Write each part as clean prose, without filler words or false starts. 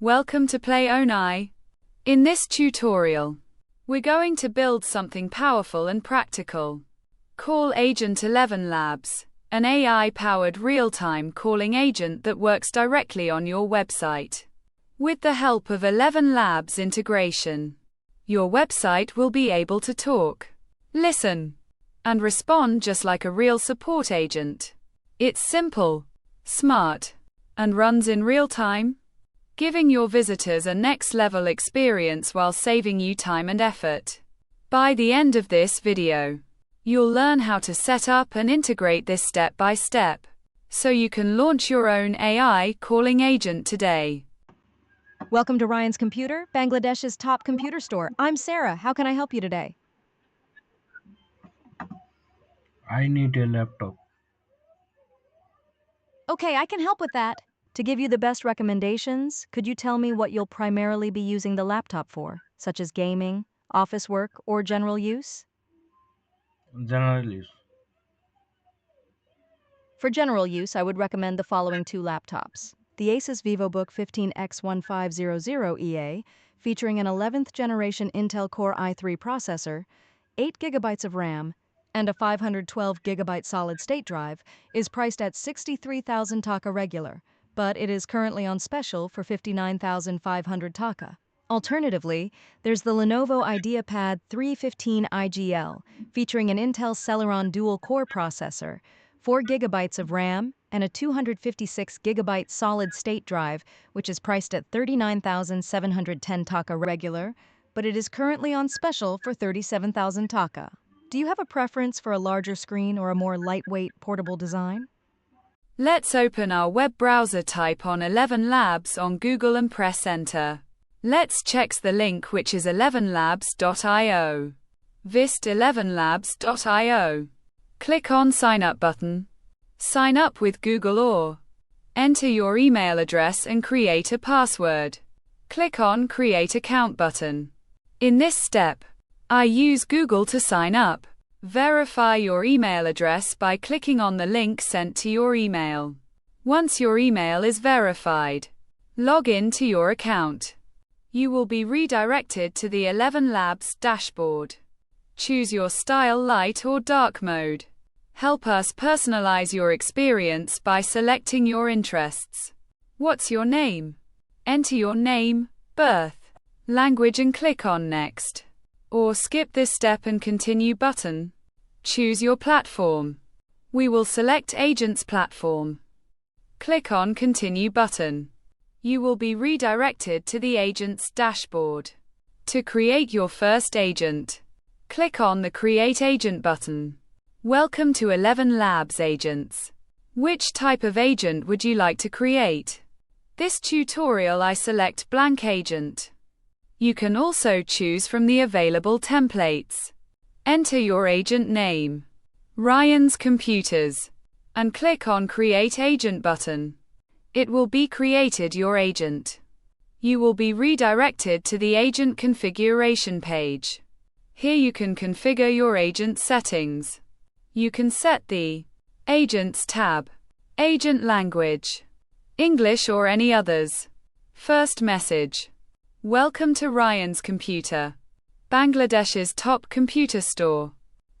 Welcome to PlayOwnAi. In this tutorial, we're going to build something powerful and practical. Call agent ElevenLabs, an AI-powered real-time calling agent that works directly on your website. With the help of ElevenLabs integration, your website will be able to talk, listen, and respond just like a real support agent. It's simple, smart, and runs in real time, giving your visitors a next-level experience while saving you time and effort. By the end of this video, you'll learn how to set up and integrate this step by step, so you can launch your own AI calling agent today. Welcome to Ryan's Computer, Bangladesh's top computer store. I'm Sarah. How can I help you today? I need a laptop. Okay, I can help with that. To give you the best recommendations, could you tell me what you'll primarily be using the laptop for, such as gaming, office work, or general use? General use. For general use, I would recommend the following two laptops. The Asus VivoBook 15X1500EA, featuring an 11th generation Intel Core i3 processor, 8 GB of RAM, and a 512 GB solid-state drive, is priced at 63,000 taka regular, but it is currently on special for 59,500 taka. Alternatively, there's the Lenovo IdeaPad 315 IGL, featuring an Intel Celeron dual-core processor, 4 GB of RAM, and a 256 GB solid-state drive, which is priced at 39,710 taka regular, but it is currently on special for 37,000 taka. Do you have a preference for a larger screen or a more lightweight, portable design? Let's open our web browser, type on ElevenLabs on Google and press enter. Let's check the link, which is elevenlabs.io. Visit elevenlabs.io. Click on Sign Up button. Sign up with Google or enter your email address and create a password. Click on Create Account button. In this step, I use Google to sign up. Verify your email address by clicking on the link sent to your email. Once your email is verified, log in to your account. You will be redirected to the ElevenLabs dashboard. Choose your style, light or dark mode. Help us personalize your experience by selecting your interests. What's your name? Enter your name, birth, language and click on Next. Or skip this step and continue button. Choose your platform. We will select Agent's platform. Click on Continue button. You will be redirected to the agent's dashboard. To create your first agent, click on the Create Agent button. Welcome to ElevenLabs Agents. Which type of agent would you like to create? This tutorial I select blank agent. You can also choose from the available templates. Enter your agent name, Ryan's Computers, and click on Create Agent button. It will be created your agent. You will be redirected to the agent configuration page. Here you can configure your agent settings. You can set the Agents tab, agent language, English or any others. First message. Welcome to Ryan's Computer, Bangladesh's top computer store.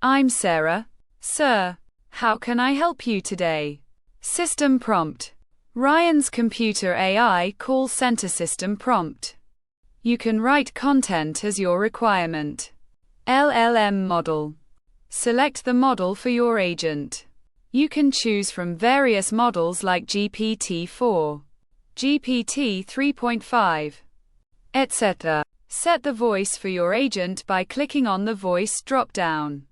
I'm Sarah. Sir, how can I help you today? System prompt. Ryan's Computer AI call center system prompt. You can write content as your requirement. LLM model. Select the model for your agent. You can choose from various models like GPT-4, GPT 3.5, etc. Set the voice for your agent by clicking on the voice drop-down.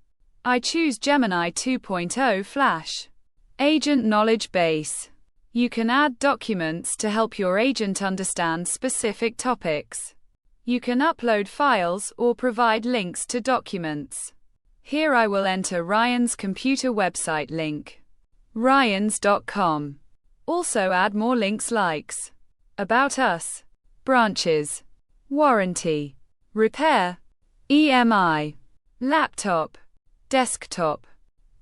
I choose Gemini 2.0 Flash. Agent knowledge base. You can add documents to help your agent understand specific topics. You can upload files or provide links to documents. Here I will enter Ryan's Computer website link, ryans.com. Also add more links like About Us, branches, warranty, repair, EMI, laptop, desktop,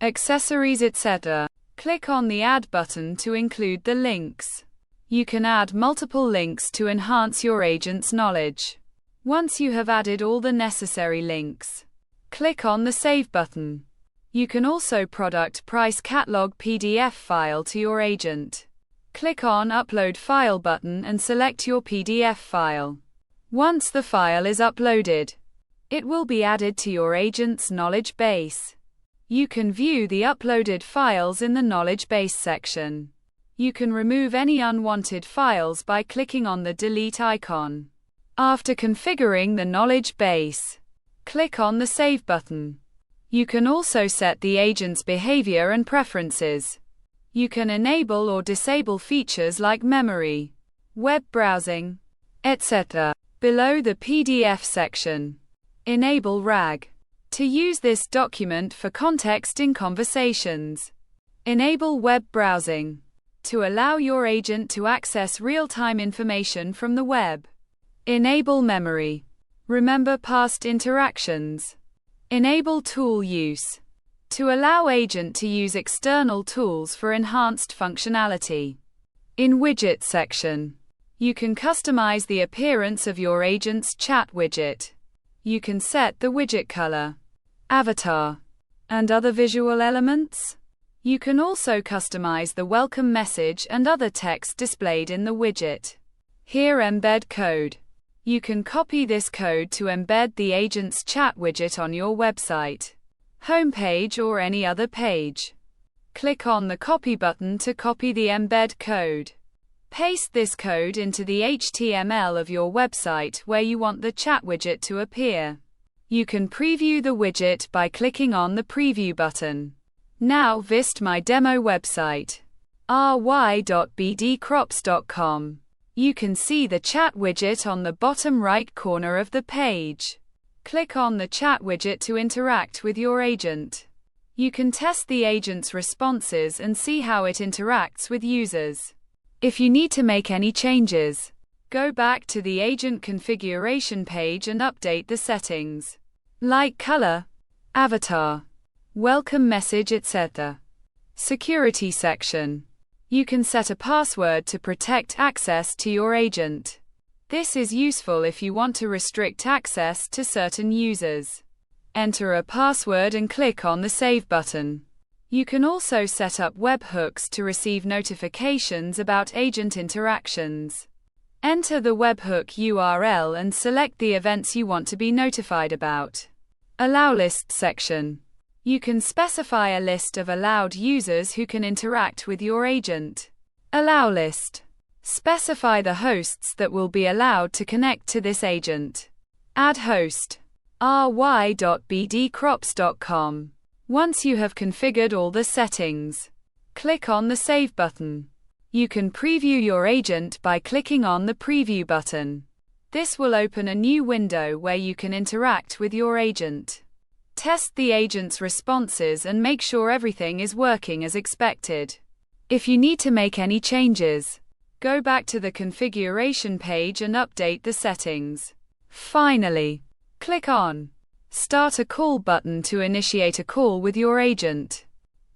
accessories, etc. Click on the Add button to include the links. You can add multiple links to enhance your agent's knowledge. Once you have added all the necessary links, click on the Save button. You can also product price catalog PDF file to your agent. Click on Upload File button and select your PDF file. Once the file is uploaded, it will be added to your agent's knowledge base. You can view the uploaded files in the knowledge base section. You can remove any unwanted files by clicking on the delete icon. After configuring the knowledge base, click on the Save button. You can also set the agent's behavior and preferences. You can enable or disable features like memory, web browsing, etc. Below the PDF section, enable RAG to use this document for context in conversations. Enable web browsing to allow your agent to access real-time information from the web. Enable memory. Remember past interactions. Enable tool use to allow agent to use external tools for enhanced functionality. In Widget section, you can customize the appearance of your agent's chat widget. You can set the widget color, avatar, and other visual elements. You can also customize the welcome message and other text displayed in the widget. Here embed code. You can copy this code to embed the agent's chat widget on your website, homepage or any other page. Click on the copy button to copy the embed code. Paste this code into the HTML of your website where you want the chat widget to appear. You can preview the widget by clicking on the preview button. Now visit my demo website, ry.bdcrops.com. You can see the chat widget on the bottom right corner of the page. Click on the chat widget to interact with your agent. You can test the agent's responses and see how it interacts with users. If you need to make any changes, go back to the agent configuration page and update the settings, like color, avatar, welcome message, etc. Security section. You can set a password to protect access to your agent. This is useful if you want to restrict access to certain users. Enter a password and click on the Save button. You can also set up webhooks to receive notifications about agent interactions. Enter the webhook URL and select the events you want to be notified about. Allow list section. You can specify a list of allowed users who can interact with your agent. Allow list. Specify the hosts that will be allowed to connect to this agent. Add host. ry.bdcrops.com. Once you have configured all the settings, click on the Save button. You can preview your agent by clicking on the Preview button. This will open a new window where you can interact with your agent. Test the agent's responses and make sure everything is working as expected. If you need to make any changes, go back to the configuration page and update the settings. Finally, click on Start a Call button to initiate a call with your agent.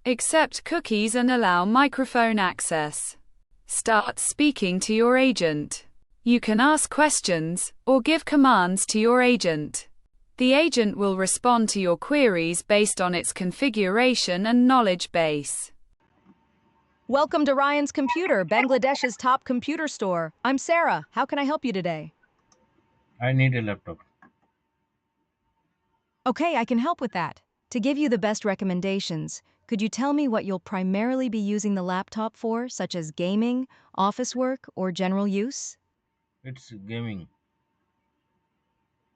Accept cookies and allow microphone access. Start speaking to your agent. You can ask questions or give commands to your agent. The agent will respond to your queries based on its configuration and knowledge base. Welcome to Ryan's Computer, Bangladesh's top computer store. I'm Sarah. How can I help you today? I need a laptop. Okay, I can help with that. To give you the best recommendations, could you tell me what you'll primarily be using the laptop for, such as gaming, office work, or general use? It's gaming.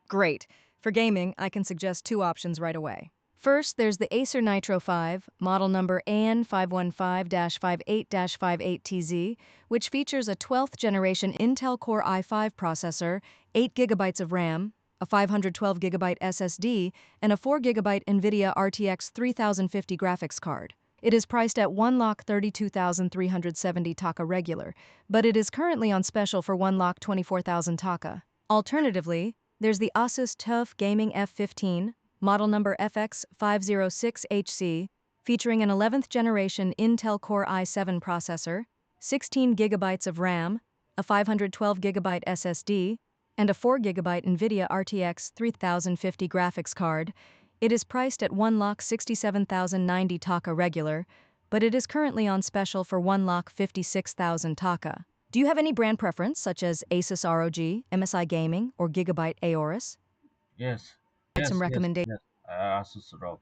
Great. For gaming, I can suggest two options right away. First, there's the Acer Nitro 5, model number AN515-58-58TZ, which features a 12th generation Intel Core i5 processor, 8 GB of RAM, a 512 GB SSD, and a 4 GB NVIDIA RTX 3050 graphics card. It is priced at 1,32,370 taka regular, but it is currently on special for 1,24,000 taka. Alternatively, there's the Asus TUF Gaming F15, model number FX506HC, featuring an 11th generation Intel Core i7 processor, 16 gigabytes of RAM, a 512 gigabyte SSD, and a 4 gigabyte NVIDIA RTX 3050 graphics card. It is priced at 1,67,090 taka regular, but it is currently on special for 1,56,000 taka. Do you have any brand preference, such as Asus ROG, MSI Gaming, or Gigabyte Aorus? Yes. Some Yes. Yes. recommendations. Yes. Asus ROG.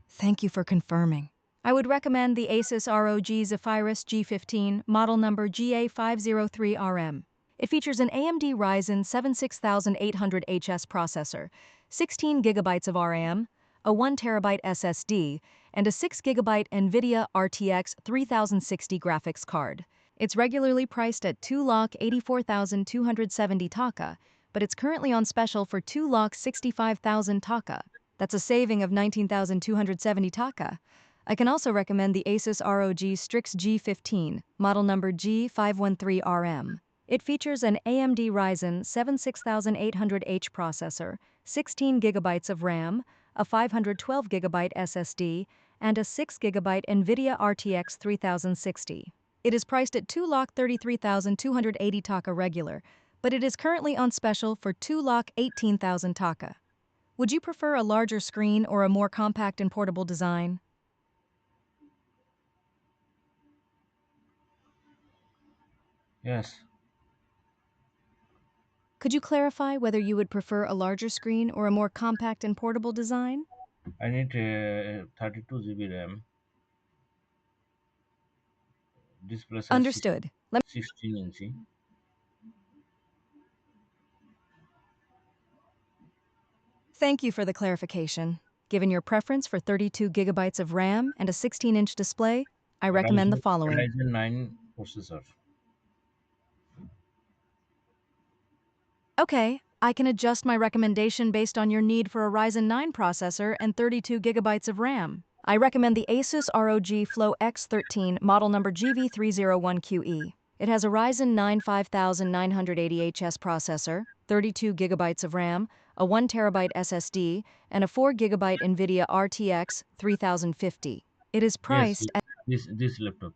Thank you for confirming. I would recommend the Asus ROG Zephyrus G15, model number GA503RM. It features an AMD Ryzen 7 6800HS processor, 16 gigabytes of RAM, a 1 terabyte SSD, and a 6 gigabyte NVIDIA RTX 3060 graphics card. It's regularly priced at 2,84,270 taka, but it's currently on special for 2,65,000 taka. That's a saving of 19,270 taka. I can also recommend the Asus ROG Strix G15, model number G513RM. It features an AMD Ryzen 7 6800H processor, 16 gigabytes of RAM, a 512 gigabyte SSD, and a 6 gigabyte NVIDIA RTX 3060. It is priced at 2,33,280 taka regular, but it is currently on special for 2,18,000 taka. Would you prefer a larger screen or a more compact and portable design? Yes. Could you clarify whether you would prefer a larger screen or a more compact and portable design? I need 32 GB RAM. Display size Understood. 16 inch. Thank you for the clarification. Given your preference for 32 gigabytes of RAM and a 16-inch display, I recommend the following. Ryzen 9 processor. Okay, I can adjust my recommendation based on your need for a Ryzen 9 processor and 32 gigabytes of RAM. I recommend the Asus ROG Flow X13, model number GV301QE. It has a Ryzen 9 5980HS processor, 32 gigabytes of RAM, a 1 terabyte SSD, and a 4 gigabyte NVIDIA RTX 3050. It is Yes. priced at This laptop.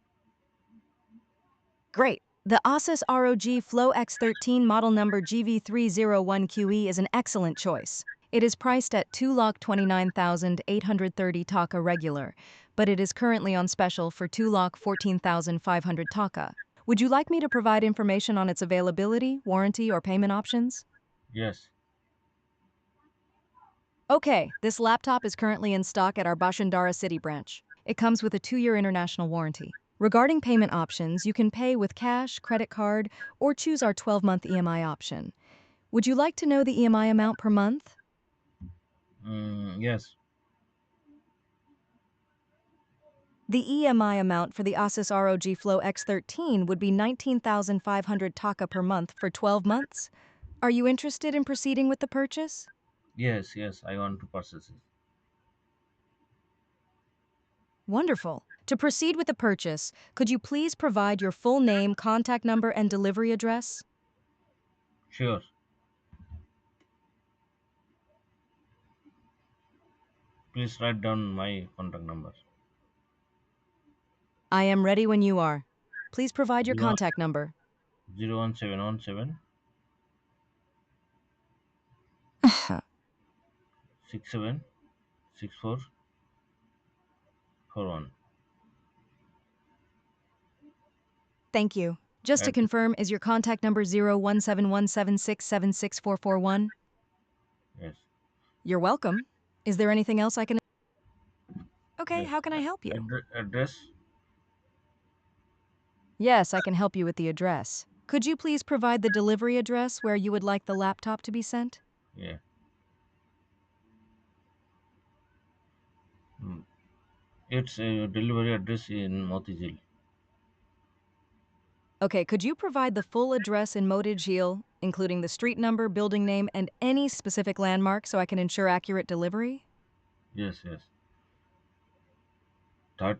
Great. The Asus ROG Flow X13 model number GV301QE is an excellent choice. It is priced at 2,29,830 taka regular, but it is currently on special for 2,14,500 taka. Would you like me to provide information on its availability, warranty, or payment options? Yes. Okay, this laptop is currently in stock at our Bashundara City branch. It comes with a 2-year international warranty. Regarding payment options, you can pay with cash, credit card, or choose our 12-month EMI option. Would you like to know the EMI amount per month? Yes. The EMI amount for the Asus ROG Flow X13 would be 19,500 taka per month for 12 months. Are you interested in proceeding with the purchase? Yes. Yes. I want to purchase it. Wonderful. To proceed with the purchase, could you please provide your full name, contact number, and delivery address? Sure. Please write down my contact number. I am ready when you are. Please provide your 0 contact number. 01717 676441. Thank you. Just to And confirm, is your contact number 01717676441? yes. You're welcome. Is there anything else I can... Okay, Yes. how can I help you? Address. Yes, I can help you with the address. Could you please provide the delivery address where you would like the laptop to be sent? Yeah. Mm. It's a delivery address in Motijil. Okay, could you provide the full address in Motijil, including the street number, building name, and any specific landmark so I can ensure accurate delivery? Yes. Yes. Third.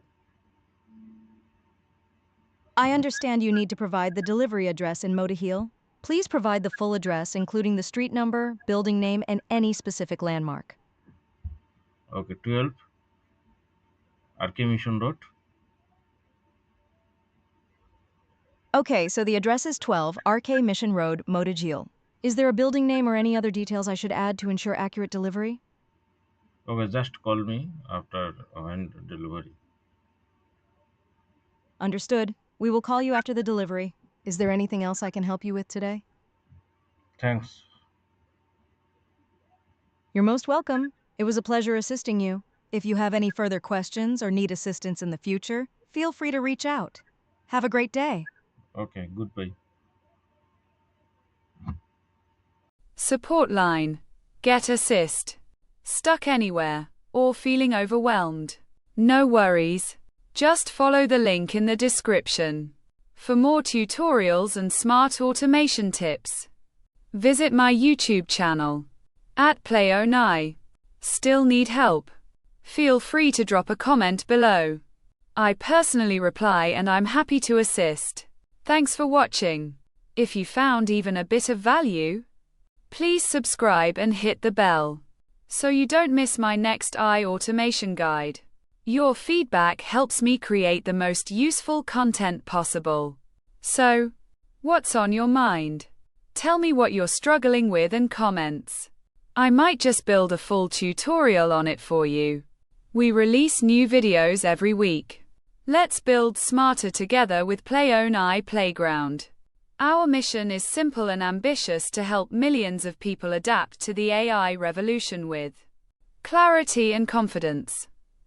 I understand you need to provide the delivery address in Motijil. Please provide the full address, including the street number, building name, and any specific landmark. Okay. 12. RK Mission Road. Okay, so the address is 12 RK Mission Road, Motagil. Is there a building name or any other details I should add to ensure accurate delivery? Okay, just call me after when delivery. Understood. We will call you after the delivery. Is there anything else I can help you with today? Thanks. You're most welcome. It was a pleasure assisting you. If you have any further questions or need assistance in the future, feel free to reach out. Have a great day. Okay, goodbye. Support line. Get assist. Stuck anywhere or feeling overwhelmed? No worries. Just follow the link in the description. For more tutorials and smart automation tips, visit my YouTube channel at PlayOwnAi. Still need help? Feel free to drop a comment below. I personally reply and I'm happy to assist. Thanks for watching. If you found even a bit of value, please subscribe and hit the bell so you don't miss my next AI automation guide. Your feedback helps me create the most useful content possible. So, what's on your mind? Tell me what you're struggling with in comments. I might just build a full tutorial on it for you. We release new videos every week. Let's build smarter together with PlayOwnAi Playground. Our mission is simple and ambitious to help millions of people adapt to the AI revolution with clarity and confidence.